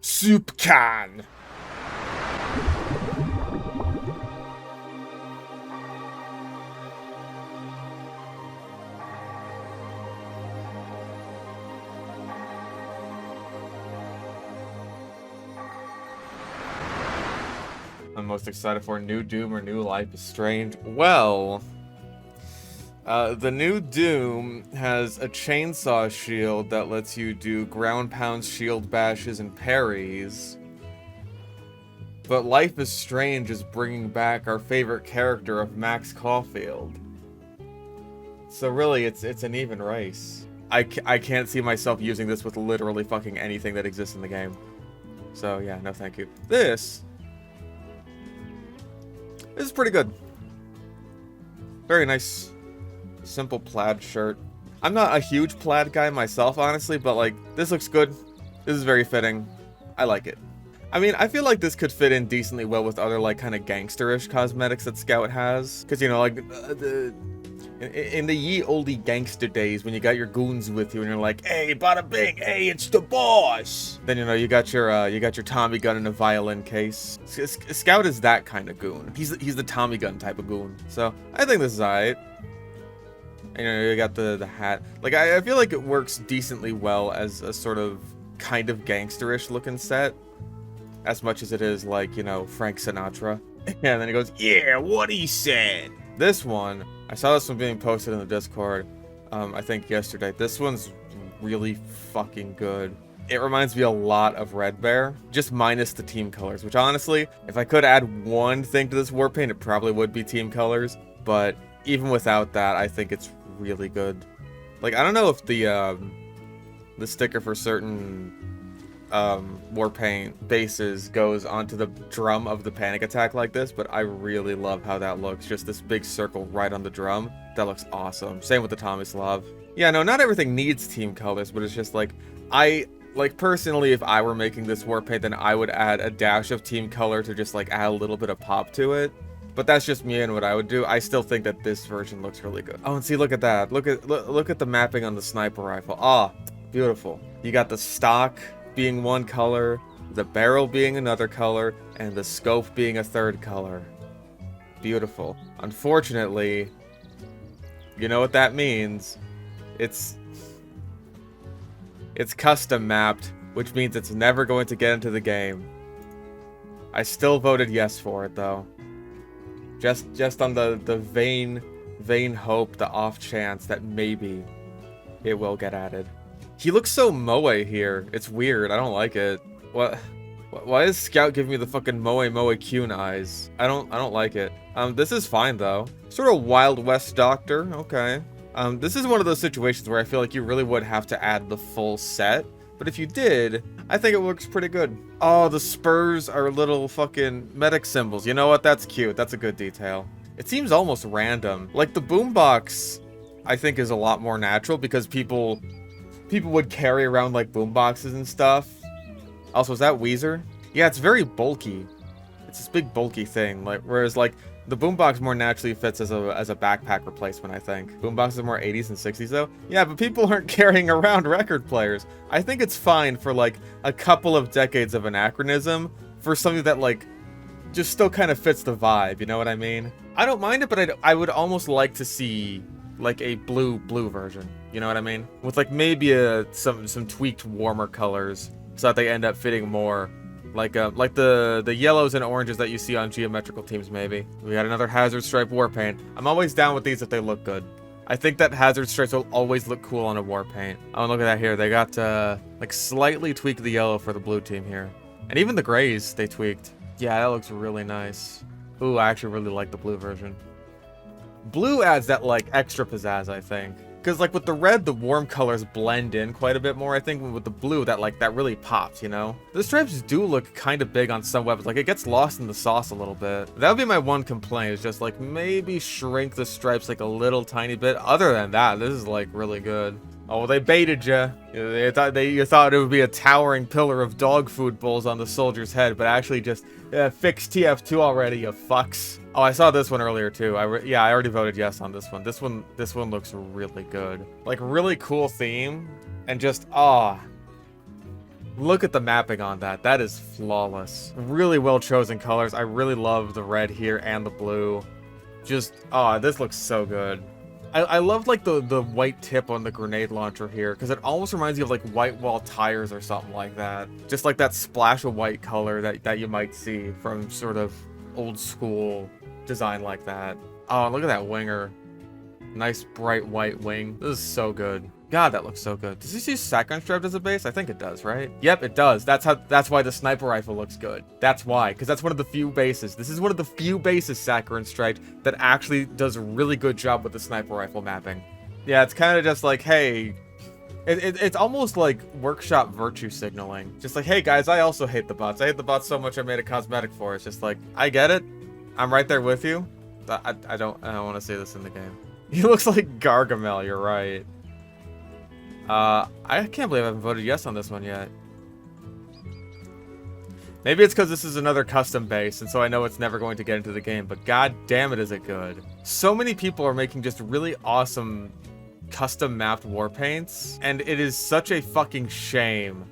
Soup can. I'm most excited for new Doom or new Life is Strange. Well, the new Doom has a chainsaw shield that lets you do ground pounds, shield bashes, and parries. But Life is Strange is bringing back our favorite character of Max Caulfield. So really, it's an even race. I can't see myself using this with literally fucking anything that exists in the game. So yeah, no thank you. This is pretty good. Very nice, simple plaid shirt. I'm not a huge plaid guy myself, honestly, but like, this looks good. This is very fitting. I like it. I mean, I feel like this could fit in decently well with other like kind of gangsterish cosmetics that Scout has. Because, you know, like, in the ye olde gangster days when you got your goons with you and you're like, hey, bada bing, hey, it's the boss. Then, you know, you got your Tommy gun in a violin case. Scout is that kind of goon. He's the Tommy gun type of goon. So I think this is alright. You know, you got the hat. Like, I feel like it works decently well as a sort of kind of gangsterish looking set, as much as it is like, you know, Frank Sinatra. And then he goes, yeah, what he said. This one, I saw this one being posted in the Discord, I think yesterday. This one's really fucking good. It reminds me a lot of Red Bear, just minus the team colors, which honestly, if I could add one thing to this war paint, it probably would be team colors. But even without that, I think it's really good. Like, I don't know if the sticker for certain war paint bases goes onto the drum of the panic attack like this, but I really love how that looks. Just this big circle right on the drum. That looks awesome. Same with the Tomislav. Yeah, no, not everything needs team colors, but it's just like, personally, if I were making this war paint, then I would add a dash of team color to just like add a little bit of pop to it. But that's just me and what I would do. I still think that this version looks really good. Oh, and see, look at that. Look at the mapping on the sniper rifle. Ah, beautiful. You got the stock being one color, the barrel being another color, and the scope being a third color. Beautiful. Unfortunately, you know what that means. It's custom mapped, which means it's never going to get into the game. I still voted yes for it, though. Just on the vain hope, the off chance that maybe it will get added. He looks so moe here. It's weird. I don't like it. What? Why is Scout giving me the fucking moe Kuhn eyes? I don't like it. This is fine though. Sort of Wild West Doctor. Okay. This is one of those situations where I feel like you really would have to add the full set. But if you did, I think it looks pretty good. Oh, the spurs are little fucking medic symbols. You know what? That's cute. That's a good detail. It seems almost random. Like the boombox, I think is a lot more natural because people would carry around like boomboxes and stuff. Also, is that Weezer? Yeah, it's very bulky. It's this big bulky thing. Like, whereas like the boombox more naturally fits as a backpack replacement, I think. Boomboxes are more 80s and 60s though. Yeah, but people aren't carrying around record players. I think it's fine for like a couple of decades of anachronism for something that like just still kind of fits the vibe, you know what I mean? I don't mind it, but I would almost like to see like a blue version, you know what I mean? With like maybe some tweaked warmer colors so that they end up fitting more like the yellows and oranges that you see on geometrical teams. Maybe we got another Hazard Stripe war paint. I'm always down with these if they look good. I think that Hazard Stripes will always look cool on a war paint. Oh, look at that here. They got like slightly tweaked the yellow for the blue team here, and even the grays they tweaked. Yeah, that looks really nice. Ooh, I actually really like the blue version. Blue adds that like extra pizzazz, I think. Because like with the red, the warm colors blend in quite a bit more. I think with the blue, that really pops, you know? The stripes do look kind of big on some weapons. Like it gets lost in the sauce a little bit. That would be my one complaint, is just like maybe shrink the stripes like a little tiny bit. Other than that, this is like really good. Oh, well, they baited you. You thought it would be a towering pillar of dog food bowls on the soldier's head, but actually just fixed TF2 already, you fucks. Oh, I saw this one earlier too. Yeah, I already voted yes on this one. This one looks really good. Like really cool theme, and just Look at the mapping on that. That is flawless. Really well chosen colors. I really love the red here and the blue. Just, oh, this looks so good. I love like the white tip on the grenade launcher here, because it almost reminds you of like white wall tires or something like that. Just like that splash of white color that you might see from sort of old school design like that. Oh, look at that winger. Nice bright white wing. This is so good. God, that looks so good. Does this use saccharine striped as a base? I think it does, right? Yep, it does. That's why the sniper rifle looks good. That's why, because that's one of the few bases. This is one of the few bases, saccharine striped, that actually does a really good job with the sniper rifle mapping. Yeah, it's kind of just like, hey, it's almost like workshop virtue signaling. Just like, hey guys, I also hate the bots. I hate the bots so much I made a cosmetic for it. It's just like, I get it. I'm right there with you. I don't want to say this in the game. He looks like Gargamel, you're right. I can't believe I haven't voted yes on this one yet. Maybe it's because this is another custom base, and so I know it's never going to get into the game, but god damn it is it good. So many people are making just really awesome custom mapped war paints, and it is such a fucking shame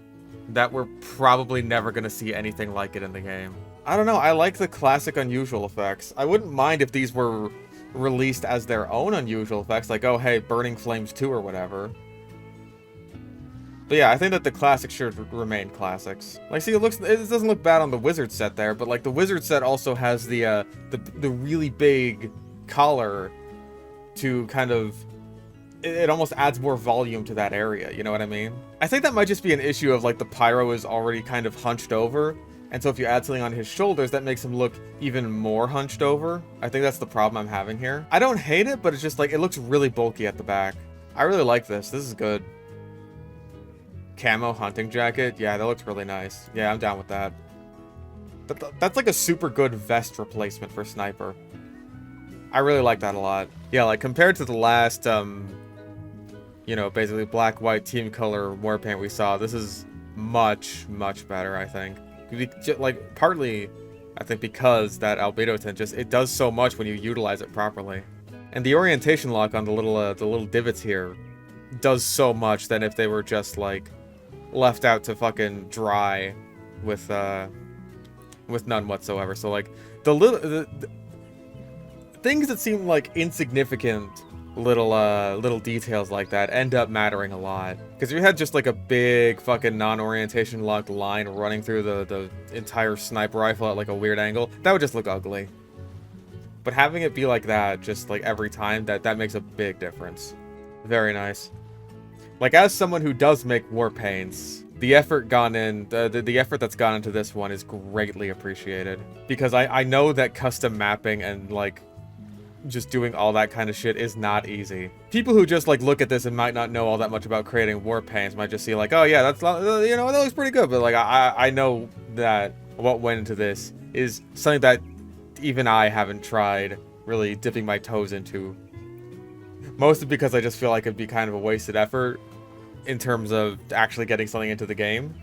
that we're probably never going to see anything like it in the game. I don't know, I like the classic unusual effects. I wouldn't mind if these were released as their own unusual effects, like, oh hey, Burning Flames 2 or whatever. But yeah, I think that the classics should remain classics. Like, see, it doesn't look bad on the wizard set there, but like the wizard set also has the really big collar to kind of, it almost adds more volume to that area, you know what I mean? I think that might just be an issue of like the pyro is already kind of hunched over, and so if you add something on his shoulders, that makes him look even more hunched over. I think that's the problem I'm having here. I don't hate it, but it's just like, it looks really bulky at the back. I really like this. This is good. Camo hunting jacket. Yeah, that looks really nice. Yeah, I'm down with that. That's like a super good vest replacement for sniper. I really like that a lot. Yeah, like compared to the last, you know, basically black, white team color war paint we saw, this is much, much better, I think. Like, partly, I think because that albedo tint just, it does so much when you utilize it properly. And the orientation lock on the little divots here does so much than if they were just, like, left out to fucking dry with none whatsoever. So like the things that seem like insignificant little details like that end up mattering a lot. Because if you had just like a big fucking non-orientation locked line running through the entire sniper rifle at like a weird angle, that would just look ugly. But having it be like that just like every time, that makes a big difference. Very nice. Like, as someone who does make war paints, the effort gone in, the effort that's gone into this one is greatly appreciated. Because I know that custom mapping and, like, just doing all that kind of shit is not easy. People who just, like, look at this and might not know all that much about creating war paints might just see, like, oh yeah, that's, you know, that looks pretty good. But, like, I know that what went into this is something that even I haven't tried really dipping my toes into. Mostly because I just feel like it'd be kind of a wasted effort in terms of actually getting something into the game.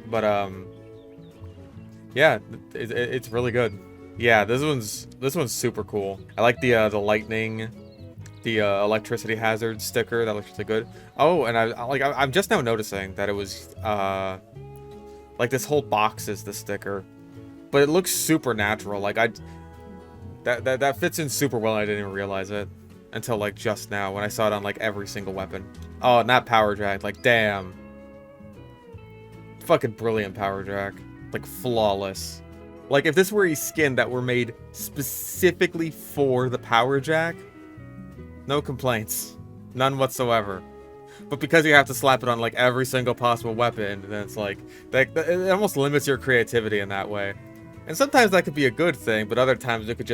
But yeah, it's really good. Yeah, this one's super cool. I like the lightning, the electricity hazard sticker. That looks really good. Oh, and I'm just now noticing that it was like this whole box is the sticker, but it looks super natural. Like that fits in super well. I didn't even realize it until like just now when I saw it on like every single weapon. Oh, and that power jack, like damn. Fucking brilliant power jack. Like flawless. Like if this were a skin that were made specifically for the power jack, no complaints. None whatsoever. But because you have to slap it on like every single possible weapon, then it's like, it almost limits your creativity in that way. And sometimes that could be a good thing, but other times it can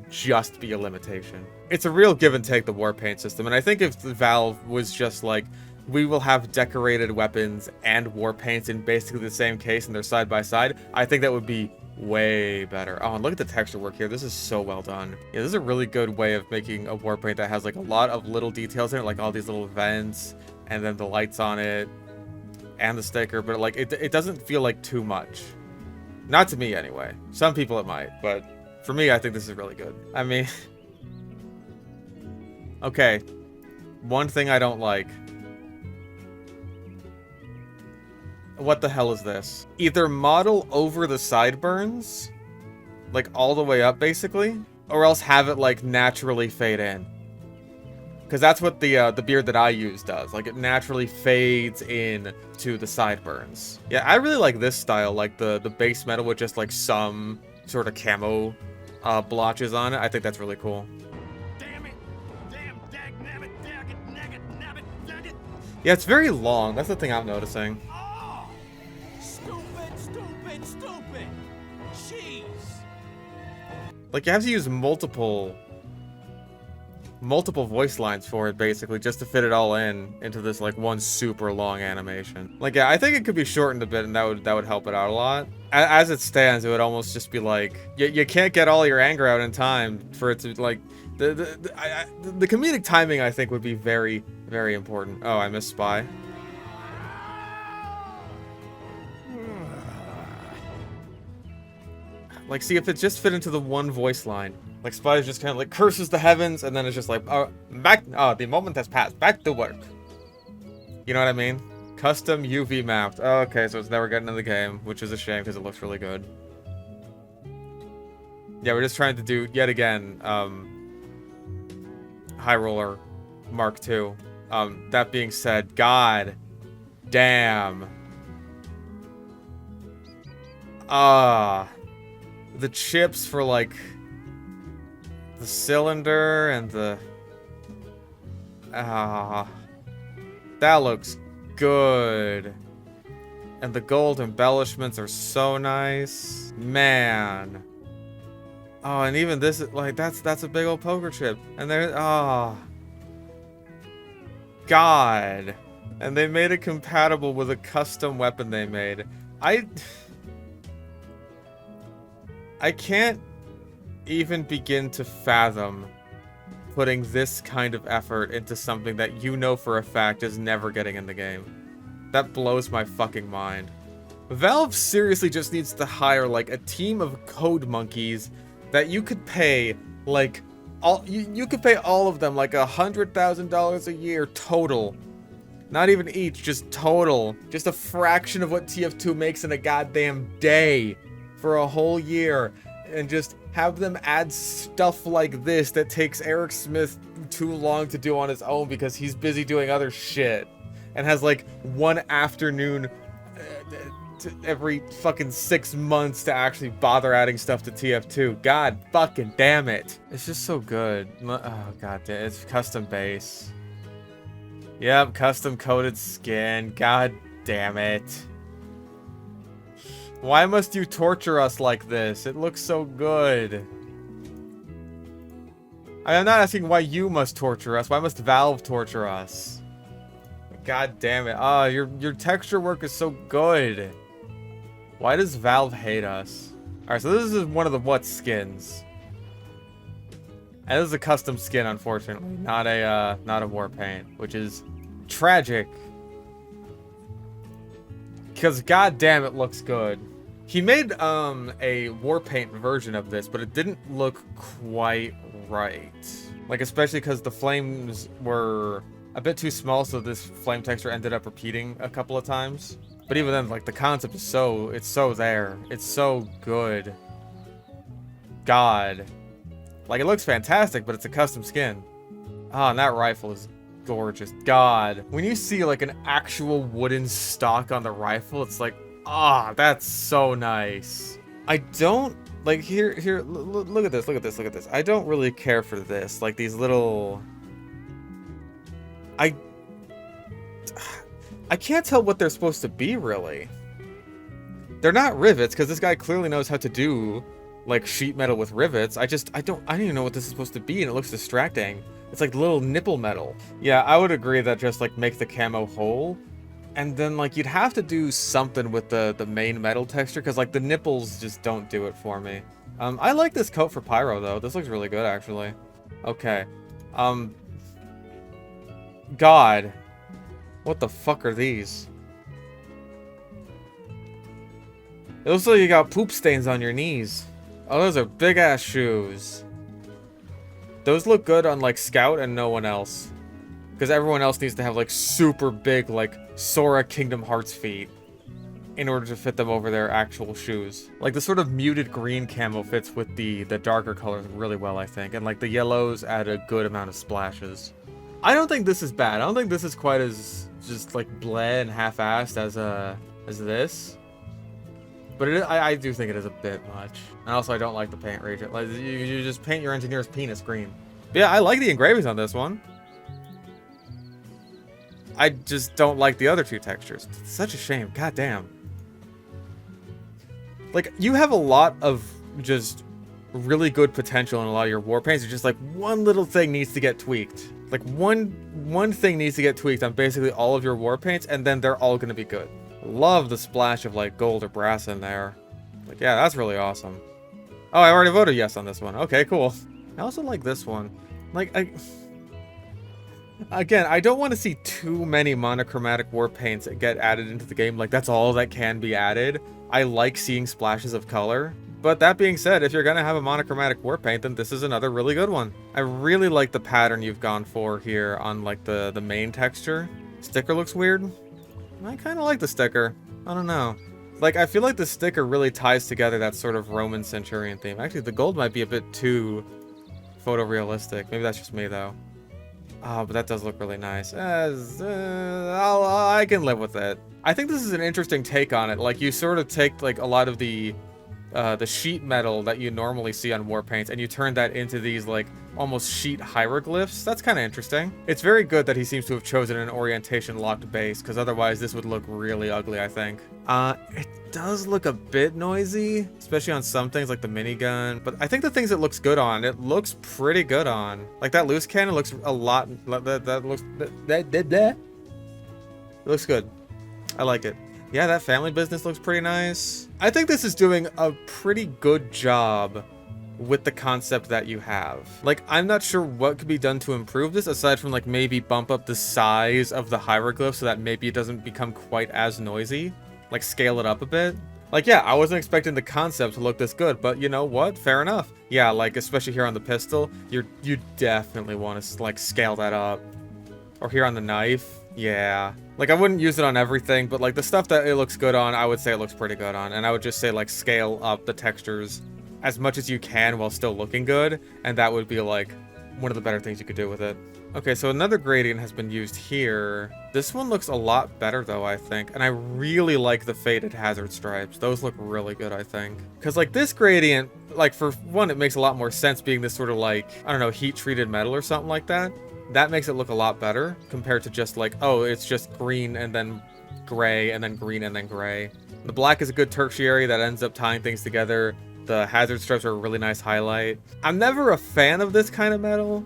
just be a limitation. It's a real give and take, the warpaint system, and I think if the Valve was just like, we will have decorated weapons and warpaints in basically the same case and they're side by side, I think that would be way better. Oh, and look at the texture work here. This is so well done. Yeah, this is a really good way of making a warpaint that has like a lot of little details in it, like all these little vents, and then the lights on it, and the sticker, but like it doesn't feel like too much. Not to me, anyway. Some people it might, but for me, I think this is really good. I mean... Okay. One thing I don't like. what the hell is this? Either model over the sideburns, like all the way up basically, or else have it like naturally fade in. Because that's what the beard that I use does. Like, it naturally fades in to the sideburns. Yeah, I really like this style, like the base metal with just like some sort of camo blotches on it. I think that's really cool. Damn it! Damn, dagnabbit, nabbit, daggit. Yeah, it's very long. That's the thing I'm noticing. Oh! Stupid! Jeez! Like, you have to use multiple voice lines for it, basically, just to fit it all into this, like, one super long animation. Like, yeah, I think it could be shortened a bit, and that would help it out a lot. As it stands, it would almost just be like, you can't get all your anger out in time for it to, like, the comedic timing, I think, would be very, very important. Oh, I missed Spy. Like, see, if it just fit into the one voice line. Like, Spy just kind of like curses the heavens, and then it's just like, the moment has passed, back to work. You know what I mean? Custom UV mapped. Oh, okay, so it's never getting in the game, which is a shame because it looks really good. Yeah, we're just trying to do, yet again, High Roller Mark II. That being said, god damn. The chips for, like, the cylinder and the... that looks good. And the gold embellishments are so nice. Man. Oh, and even this, like, that's a big old poker chip. And there, God. And they made it compatible with a custom weapon they made. I can't even begin to fathom putting this kind of effort into something that you know for a fact is never getting in the game. That blows my fucking mind. Valve seriously just needs to hire, like, a team of code monkeys that you could pay, like, you could pay all of them, like, $100,000 a year total. Not even each, just total. Just a fraction of what TF2 makes in a goddamn day for a whole year. And just have them add stuff like this that takes Eric Smith too long to do on his own because he's busy doing other shit. And has, like, one afternoon every fucking 6 months to actually bother adding stuff to TF2. God fucking damn it. It's just so good. Oh, god damn. It's custom base. Yep, custom coated skin. God damn it. Why must you torture us like this? It looks so good. I'm not asking why you must torture us. Why must Valve torture us? God damn it. Oh, your texture work is so good. Why does Valve hate us? Alright, so this is one of the what skins. And this is a custom skin, unfortunately. Not a war paint, which is tragic. Because god damn it looks good. He made a war paint version of this, but it didn't look quite right. Like, especially because the flames were a bit too small, so this flame texture ended up repeating a couple of times. But even then, like, the concept is it's so there. It's so good. God. Like, it looks fantastic, but it's a custom skin. Ah, and that rifle is gorgeous. God. When you see, like, an actual wooden stock on the rifle, it's like, ah, that's so nice. I don't, like, here, look at this. I don't really care for this. Like, these little... I can't tell what they're supposed to be, really. They're not rivets, because this guy clearly knows how to do, like, sheet metal with rivets. I don't even know what this is supposed to be, and it looks distracting. It's like little nipple metal. Yeah, I would agree that just, like, make the camo whole. And then, like, you'd have to do something with the main metal texture, because, like, the nipples just don't do it for me. I like this coat for Pyro, though. This looks really good, actually. Okay. God. What the fuck are these? It looks like you got poop stains on your knees. Oh, those are big-ass shoes. Those look good on, like, Scout and no one else. Because everyone else needs to have, like, super big, like, Sora Kingdom Hearts feet. in order to fit them over their actual shoes. Like the sort of muted green camo fits with the darker colors really well, I think. And like the yellows add a good amount of splashes. I don't think this is bad. I don't think this is quite as just like bleh and half-assed as this. But I do think it is a bit much. And also I don't like the paint region. Like you just paint your engineer's penis green. But yeah, I like the engravings on this one. I just don't like the other two textures. It's such a shame. God damn. Like, you have a lot of just really good potential in a lot of your war paints. It's just like one little thing needs to get tweaked. Like one thing needs to get tweaked on basically all of your war paints, and then they're all gonna be good. Love the splash of like gold or brass in there. Like, yeah, that's really awesome. Oh, I already voted yes on this one. Okay, cool. I also like this one. Like, again, I don't want to see too many monochromatic war paints get added into the game. Like, that's all that can be added. I like seeing splashes of color. But that being said, if you're going to have a monochromatic war paint, then this is another really good one. I really like the pattern you've gone for here on, like, the main texture. Sticker looks weird. I kind of like the sticker. I don't know. Like, I feel like the sticker really ties together that sort of Roman centurion theme. Actually, the gold might be a bit too photorealistic. Maybe that's just me, though. Oh, but that does look really nice. I can live with it. I think this is an interesting take on it. Like, you sort of take, like, a lot of the sheet metal that you normally see on war paints, and you turn that into these, like, almost sheet hieroglyphs. That's kind of interesting. It's very good that he seems to have chosen an orientation-locked base, because otherwise this would look really ugly, I think. It does look a bit noisy, especially on some things like the minigun, but I think the things it looks good on, it looks pretty good on. Like, that loose cannon looks a lot... It looks good. I like it. Yeah, that family business looks pretty nice. I think this is doing a pretty good job with the concept that you have. Like, I'm not sure what could be done to improve this, aside from, like, maybe bump up the size of the hieroglyph so that maybe it doesn't become quite as noisy. Like, scale it up a bit. Like, yeah, I wasn't expecting the concept to look this good, but you know what? Fair enough. Yeah, like, especially here on the pistol, you definitely want to, like, scale that up. Or here on the knife. Yeah. Like, I wouldn't use it on everything, but, like, the stuff that it looks good on, I would say it looks pretty good on. And I would just say, like, scale up the textures as much as you can while still looking good. And that would be, like, one of the better things you could do with it. Okay, so another gradient has been used here. This one looks a lot better, though, I think. And I really like the faded hazard stripes. Those look really good, I think. Because, like, this gradient, like, for one, it makes a lot more sense being this sort of, like, I don't know, heat-treated metal or something like that. That makes it look a lot better compared to just like, oh, it's just green and then gray and then green and then gray. The black is a good tertiary that ends up tying things together. The hazard stripes are a really nice highlight. I'm never a fan of this kind of metal.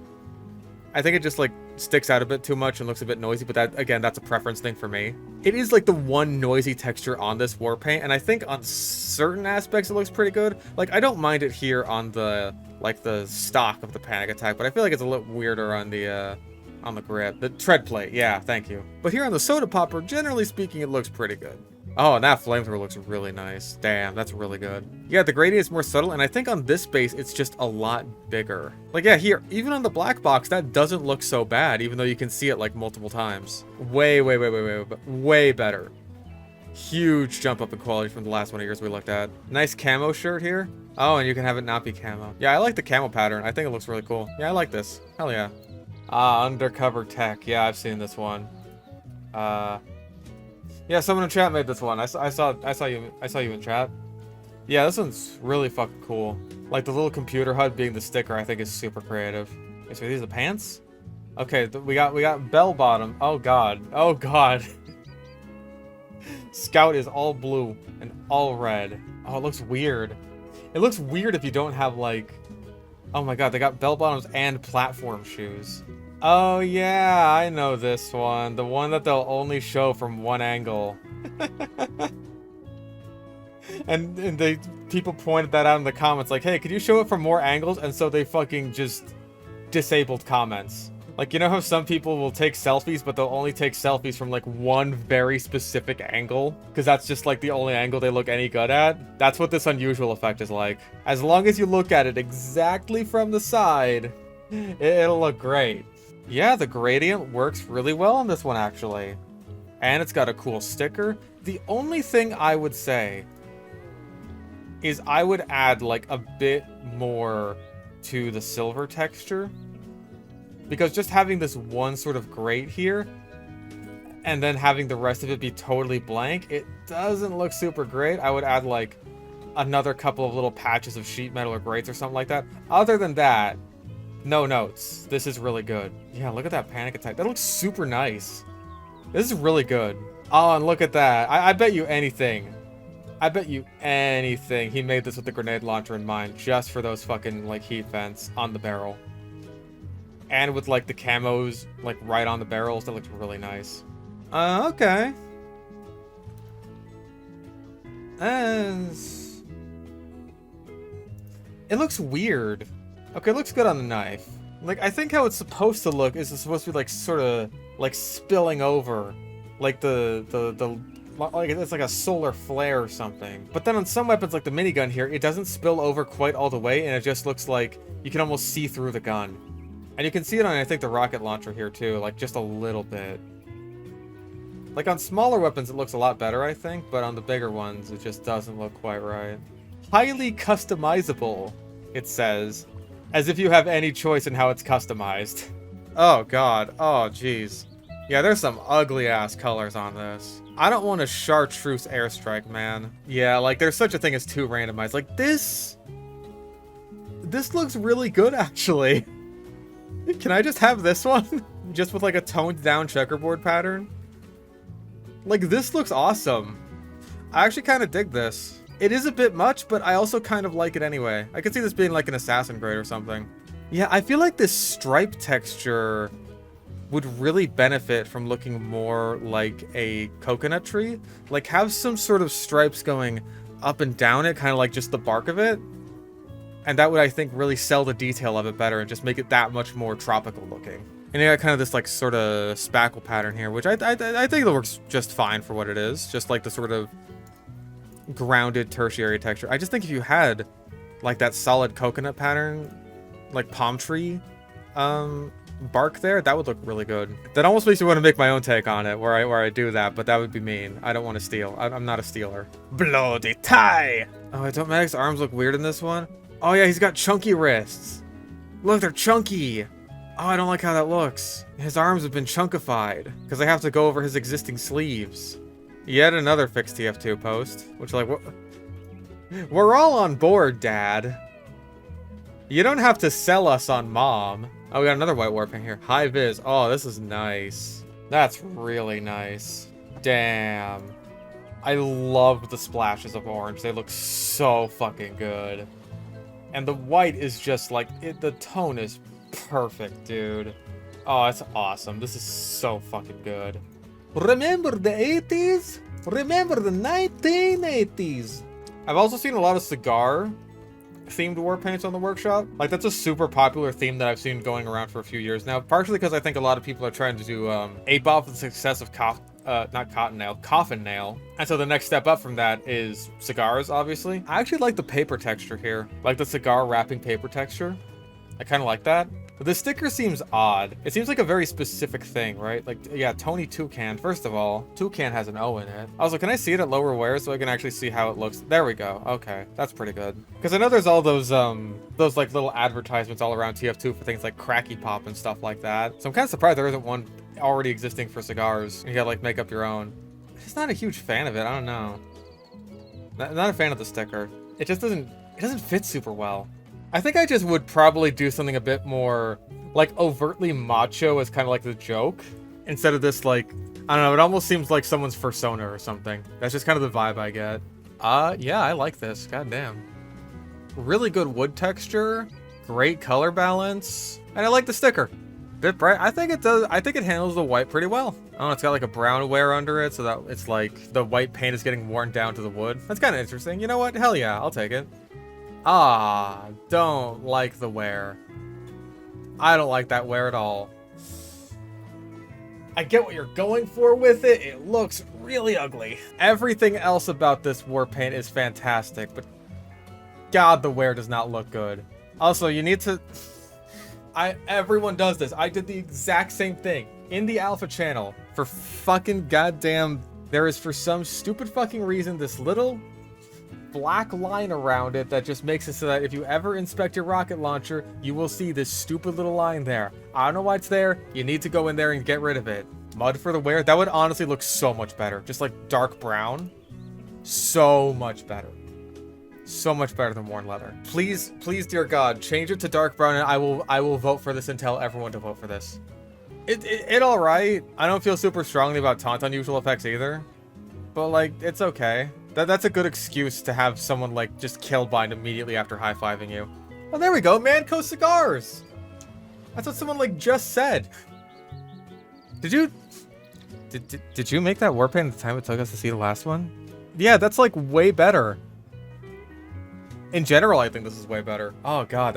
I think it just like sticks out a bit too much and looks a bit noisy, but that, again, that's a preference thing for me. It is like the one noisy texture on this war paint, and I think on certain aspects it looks pretty good. Like, I don't mind it here on the, like, the stock of the panic attack, but I feel like it's a little weirder on the grip. The tread plate, yeah, thank you. But here on the soda popper, generally speaking, it looks pretty good. Oh, and that flamethrower looks really nice. Damn, that's really good. Yeah, the gradient is more subtle, and I think on this base, it's just a lot bigger. Like, yeah, here, even on the black box, that doesn't look so bad, even though you can see it, like, multiple times. Way better. Huge jump up in quality from the last one of yours we looked at. Nice camo shirt here. Oh, and you can have it not be camo. Yeah, I like the camo pattern. I think it looks really cool. Yeah, I like this. Hell yeah. Undercover tech. Yeah, I've seen this one. Yeah, someone in chat made this one. I saw you in chat. Yeah, this one's really fucking cool. Like, the little computer HUD being the sticker, I think is super creative. Okay, so these are pants? Okay, we got bell bottom. Oh god. Oh god. Scout is all blue and all red. Oh, it looks weird. It looks weird if you don't have, like... Oh my god, they got bell bottoms and platform shoes. Oh yeah, I know this one. The one that they'll only show from one angle. and people pointed that out in the comments, like, hey, could you show it from more angles? And so they fucking just disabled comments. Like, you know how some people will take selfies, but they'll only take selfies from, like, one very specific angle? Because that's just, like, the only angle they look any good at? That's what this unusual effect is like. As long as you look at it exactly from the side, it'll look great. Yeah, the gradient works really well on this one, actually. And it's got a cool sticker. The only thing I would say is I would add like a bit more to the silver texture, because just having this one sort of grate here and then having the rest of it be totally blank, it doesn't look super great. I would add like another couple of little patches of sheet metal or grates or something like that. Other than that, no notes. This is really good. Yeah, look at that panic attack. That looks super nice. This is really good. Oh, and look at that. I bet you anything. I bet you anything he made this with the grenade launcher in mind, just for those fucking like heat vents on the barrel. And with like the camos like right on the barrels, that looks really nice. Okay. It looks weird. Okay, it looks good on the knife. Like, I think how it's supposed to look is it's supposed to be like sort of like spilling over, like like it's like a solar flare or something. But then on some weapons like the minigun here, it doesn't spill over quite all the way, and it just looks like you can almost see through the gun. And you can see it on, I think, the rocket launcher here too, like just a little bit. Like on smaller weapons it looks a lot better, I think, but on the bigger ones it just doesn't look quite right. Highly customizable, it says, as if you have any choice in how it's customized. Oh god, oh jeez. Yeah, there's some ugly ass colors on this. I don't want a chartreuse airstrike, man. Yeah, like there's such a thing as too randomized. Like this looks really good actually. Can I just have this one? Just with like a toned down checkerboard pattern? Like this looks awesome. I actually kind of dig this. It is a bit much, but I also kind of like it anyway. I could see this being like an assassin grade or something. Yeah, I feel like this stripe texture would really benefit from looking more like a coconut tree. Like have some sort of stripes going up and down it, kind of like just the bark of it. And that would, I think, really sell the detail of it better and just make it that much more tropical looking. And you got kind of this like sort of spackle pattern here, which I think it works just fine for what it is. Just like the sort of grounded tertiary texture. I just think if you had like that solid coconut pattern, like palm tree bark there, that would look really good. That almost makes me want to make my own take on it where I do that, but that would be mean. I don't want to steal. I'm not a stealer. Bloody tie! Oh, Automatic's arms look weird in this one. Oh yeah, he's got chunky wrists. Look, they're chunky. Oh, I don't like how that looks. His arms have been chunkified because I have to go over his existing sleeves. Yet another fixed TF2 post, which like, we're all on board, Dad. You don't have to sell us on Mom. Oh, we got another white warpaint here. High vis. Oh, this is nice. That's really nice. Damn. I love the splashes of orange. They look so fucking good. And the white is just like, the tone is perfect, dude. Oh, it's awesome. This is so fucking good. Remember the 80s? Remember the 1980s? I've also seen a lot of cigar themed war paints on the workshop. Like that's a super popular theme that I've seen going around for a few years now. Partially because I think a lot of people are trying to do ape off the success of coffin nail. And so the next step up from that is cigars, obviously. I actually like the paper texture here. Like the cigar wrapping paper texture. I kind of like that. But the sticker seems odd. It seems like a very specific thing, right? Like, yeah, Tony Toucan. First of all, Toucan has an O in it. Also, can I see it at lower wear so I can actually see how it looks? There we go. Okay, that's pretty good. Because I know there's all those like little advertisements all around TF2 for things like Cracky Pop and stuff like that. So I'm kind of surprised there isn't one already existing for cigars. You gotta like make up your own. I'm just not a huge fan of it. I don't know. Not a fan of the sticker. It just doesn't fit super well. I think I just would probably do something a bit more like overtly macho as kind of like the joke instead of this like, I don't know, it almost seems like someone's persona or something. That's just kind of the vibe I get. Yeah, I like this. God damn. Really good wood texture, great color balance, and I like the sticker. Bit bright. I think it does. I think it handles the white pretty well. I don't know, it's got like a brown wear under it so that it's like the white paint is getting worn down to the wood. That's kind of interesting. You know what? Hell yeah, I'll take it. Ah, don't like the wear. I don't like that wear at all. I get what you're going for with it. It looks really ugly. Everything else about this war paint is fantastic, but God, the wear does not look good. Also, you need to... Everyone does this. I did the exact same thing in the alpha channel for fucking goddamn there is, for some stupid fucking reason, this little black line around it that just makes it so that if you ever inspect your rocket launcher, you will see this stupid little line there. I don't know why it's there. You need to go in there and get rid of it. Mud for the wear? That would honestly look so much better. Just like dark brown. So much better. So much better than worn leather. Please, please, dear God, change it to dark brown, and I will vote for this and tell everyone to vote for this. It all right. I don't feel super strongly about taunt unusual effects either, but like it's okay. That's a good excuse to have someone like just kill bind immediately after high-fiving you. Oh, there we go, Manco cigars. That's what someone like just said. Did you make that war paint at the time it took us to see the last one? Yeah, that's like way better. In general, I think this is way better. Oh god,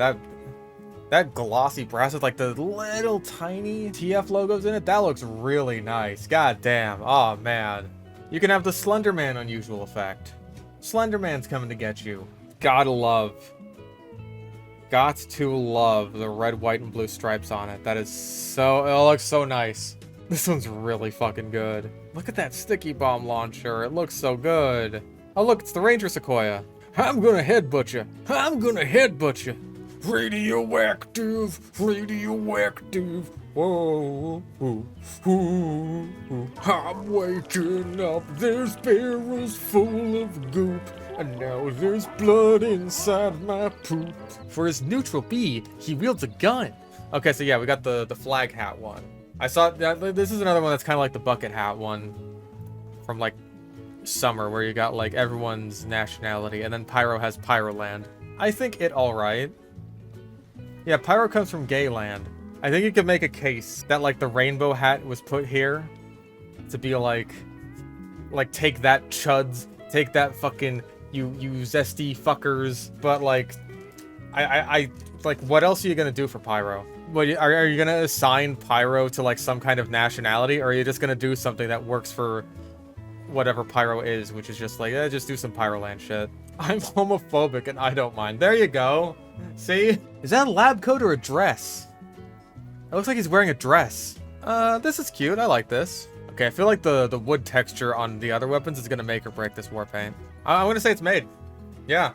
that glossy brass with like the little tiny TF logos in it, that looks really nice. God damn. Oh man. You can have the Slenderman unusual effect. Slenderman's coming to get you. Got to love the red, white, and blue stripes on it. That is so, it looks so nice. This one's really fucking good. Look at that sticky bomb launcher. It looks so good. Oh look, it's the Ranger Sequoia. I'm gonna headbutt you. I'm gonna headbutt you. Radioactive, radioactive. Whoa, ooh, ooh, ooh. I'm waking up. There's barrels full of goop, and now there's blood inside my poop. For his neutral B, he wields a gun. Okay, so yeah, we got the flag hat one. I saw that. This is another one that's kind of like the bucket hat one from like Summer, where you got like everyone's nationality, and then Pyro has Pyroland. I think it all right. Yeah, Pyro comes from Gayland. I think you could make a case that like the rainbow hat was put here to be like take that chuds, take that fucking you zesty fuckers. But like, I like, what else are you gonna do for Pyro? What are you gonna assign Pyro to like some kind of nationality, or are you just gonna do something that works for whatever Pyro is, which is just like, just do some Pyroland shit. I'm homophobic and I don't mind. There you go. See? Is that a lab coat or a dress? It looks like he's wearing a dress. This is cute. I like this. Okay, I feel like the wood texture on the other weapons is gonna make or break this war paint. I'm gonna say it's made. Yeah.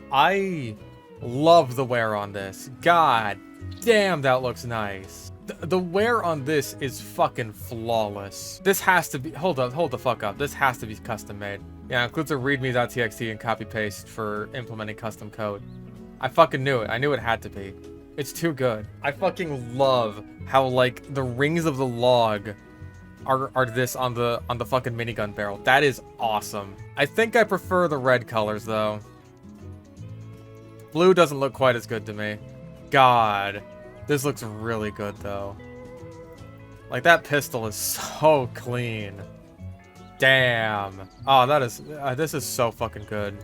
I love the wear on this. God damn, that looks nice. The wear on this is fucking flawless. This has to be, hold the fuck up. This has to be custom made. Yeah, includes a readme.txt and copy paste for implementing custom code. I fucking knew it. I knew it had to be. It's too good. I fucking love how like the rings of the log are this on the fucking minigun barrel. That is awesome. I think I prefer the red colors though. Blue doesn't look quite as good to me. God. This looks really good though. Like that pistol is so clean. Damn. Oh, that is this is so fucking good.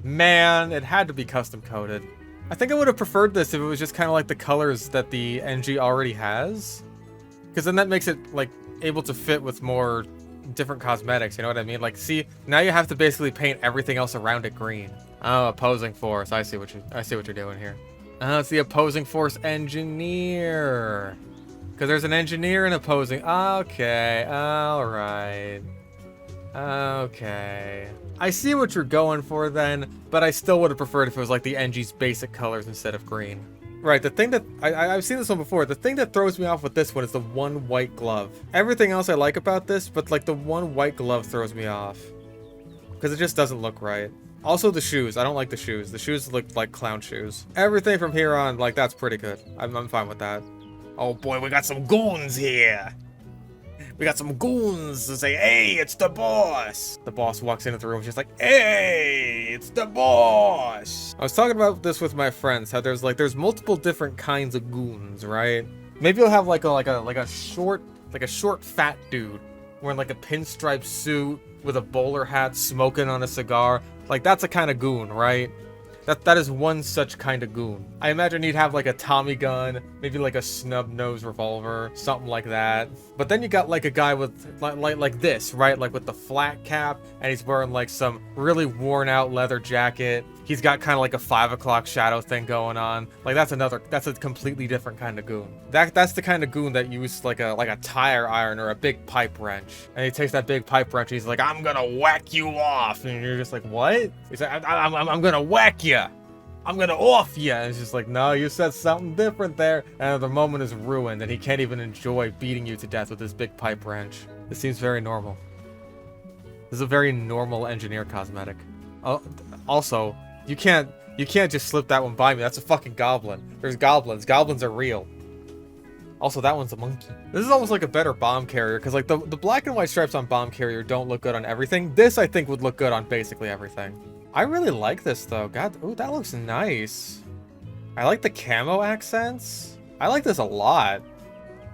Man, it had to be custom coded. I think I would have preferred this if it was just kind of like the colors that the NG already has, because then that makes it like able to fit with more different cosmetics, you know what I mean? Like, see, now you have to basically paint everything else around it green. Oh, opposing force. I see what you're doing here. Oh, it's the opposing force engineer. Because there's an engineer in opposing. Okay, all right. Okay. I see what you're going for then, but I still would have preferred if it was like the NG's basic colors instead of green. Right, the thing that I've seen this one before. The thing that throws me off with this one is the one white glove. Everything else I like about this, but like the one white glove throws me off because it just doesn't look right. Also the shoes, I don't like the shoes. The shoes look like clown shoes. Everything from here on, like, that's pretty good. I'm fine with that. Oh boy, we got some goons here. We got some goons to say, hey, it's the boss. The boss walks into the room, she's like, hey, it's the boss. I was talking about this with my friends, how there's multiple different kinds of goons, right? Maybe you'll have like a short fat dude wearing like a pinstripe suit with a bowler hat, smoking on a cigar. Like, that's a kind of goon, right? That is one such kind of goon. I imagine he'd have like a Tommy gun, maybe like a snub nose revolver, something like that. But then you got like a guy with like this, right? Like with the flat cap, and he's wearing like some really worn out leather jacket. He's got kind of like a 5 o'clock shadow thing going on. Like that's a completely different kind of goon. That's the kind of goon that uses like a tire iron or a big pipe wrench. And he takes that big pipe wrench, he's like, I'm gonna whack you off. And you're just like, what? He's like, I'm gonna whack you. I'm gonna off you. And it's just like, no, you said something different there. And the moment is ruined and he can't even enjoy beating you to death with this big pipe wrench. This seems very normal. This is a very normal engineer cosmetic. Also, you can't just slip that one by me. That's a fucking goblin. There's goblins. Goblins are real. Also, that one's a monkey. This is almost like a better bomb carrier, because like the black and white stripes on bomb carrier don't look good on everything. This, I think, would look good on basically everything. I really like this, though. God, ooh, that looks nice. I like the camo accents. I like this a lot.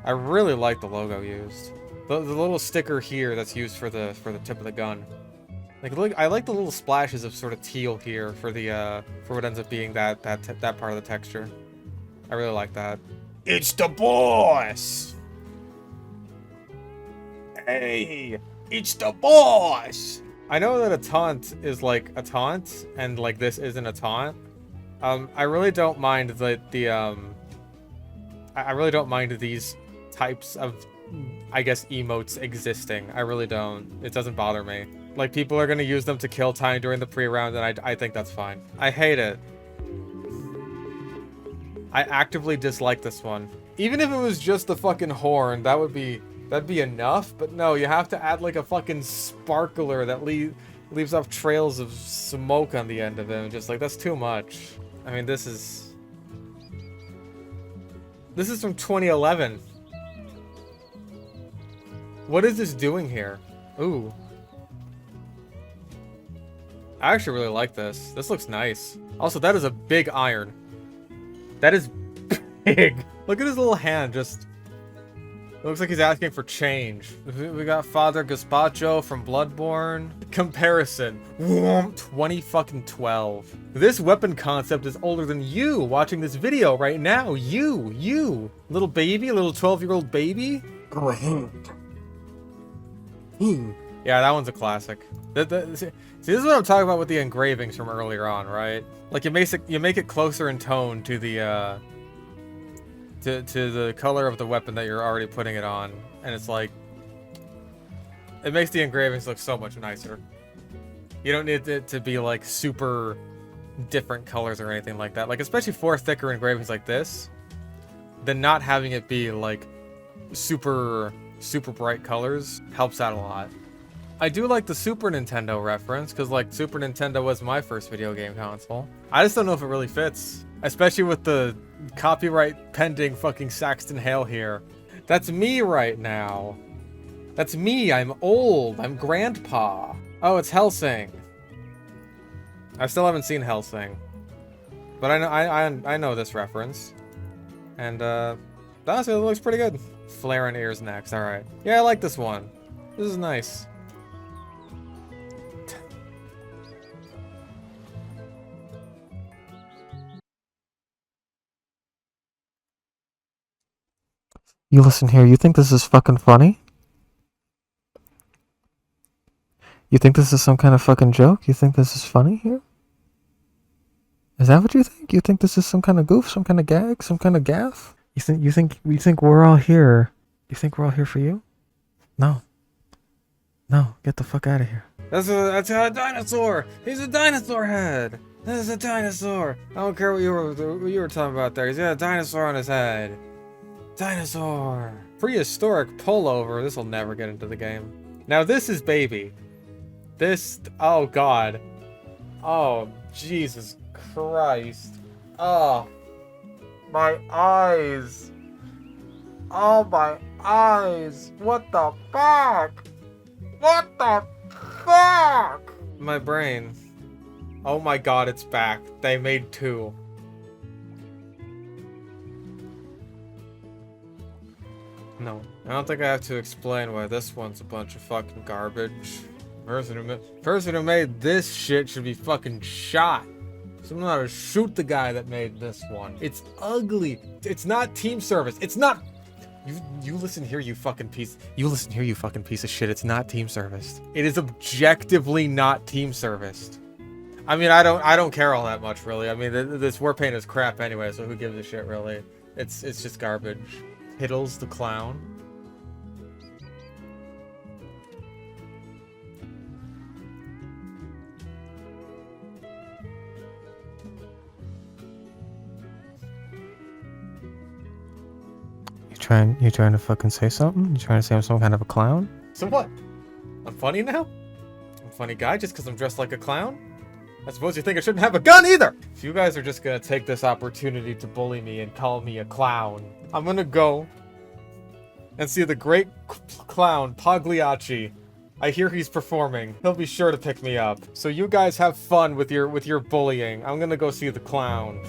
I really like the logo used. The little sticker here that's used for the tip of the gun. Like, look, I like the little splashes of sort of teal here for the for what ends up being that part of the texture. I really like that. It's the boss. Hey, it's the boss. I know that a taunt is like a taunt, and like this isn't a taunt. I really don't mind I really don't mind these types of, I guess, emotes existing. I really don't. It doesn't bother me. Like, people are gonna use them to kill time during the pre-round, and I think that's fine. I hate it. I actively dislike this one. Even if it was just the fucking horn, that'd be enough, but no, you have to add like a fucking sparkler that leaves off trails of smoke on the end of it. Just like, that's too much. I mean, this is from 2011. What is this doing here? Ooh. I actually really like this. This looks nice. Also, that is a big iron. That is big. Look at his little hand, just... It looks like he's asking for change. We got Father Gazpacho from Bloodborne. Comparison. 2012. This weapon concept is older than you watching this video right now. You. Little baby, little 12-year-old baby. Go ahead. Yeah, that one's a classic. See, this is what I'm talking about with the engravings from earlier on, right? Like, you make it closer in tone to the to the color of the weapon that you're already putting it on, and it's like, it makes the engravings look so much nicer. You don't need it to be like super different colors or anything like that. Like, especially for thicker engravings like this, then not having it be like super bright colors helps out a lot. I do like the Super Nintendo reference, because like Super Nintendo was my first video game console. I just don't know if it really fits, especially with the copyright pending fucking Saxton Hale here. That's me right now. That's me. I'm old. I'm grandpa. Oh, it's Hellsing. I still haven't seen Hellsing, but I know this reference, and honestly, it looks pretty good. Flaring ears next. All right. Yeah, I like this one. This is nice. You listen here, you think this is fucking funny? You think this is some kind of fucking joke? You think this is funny here? Is that what you think? You think this is some kind of goof, some kind of gag, some kind of gaff? You think we're all here? You think we're all here for you? No. No, get the fuck out of here. That's a dinosaur! He's a dinosaur head! This is a dinosaur! I don't care what you were talking about there. He's got a dinosaur on his head. Dinosaur! Prehistoric pullover. This will never get into the game. Now this is baby. This, oh god. Oh, Jesus Christ. Oh. My eyes. Oh, my eyes. What the fuck? What the fuck? My brain. Oh my god, it's back. They made 2. No, I don't think I have to explain why this one's a bunch of fucking garbage. Person who made this shit should be fucking shot. So I'm gonna shoot the guy that made this one. It's ugly. It's not team service. It's not. You listen here, you fucking piece. You listen here, you fucking piece of shit. It's not team serviced. It is objectively not team serviced. I mean, I don't care all that much, really. I mean, this war paint is crap anyway, so who gives a shit, really? It's just garbage. Hiddles the clown. You trying to fucking say something? You trying to say I'm some kind of a clown? So what? I'm funny now? I'm a funny guy just because I'm dressed like a clown? I suppose you think I shouldn't have a gun either! If you guys are just gonna take this opportunity to bully me and call me a clown, I'm gonna go and see the great clown, Pagliacci. I hear he's performing. He'll be sure to pick me up. So you guys have fun with your bullying. I'm gonna go see the clown.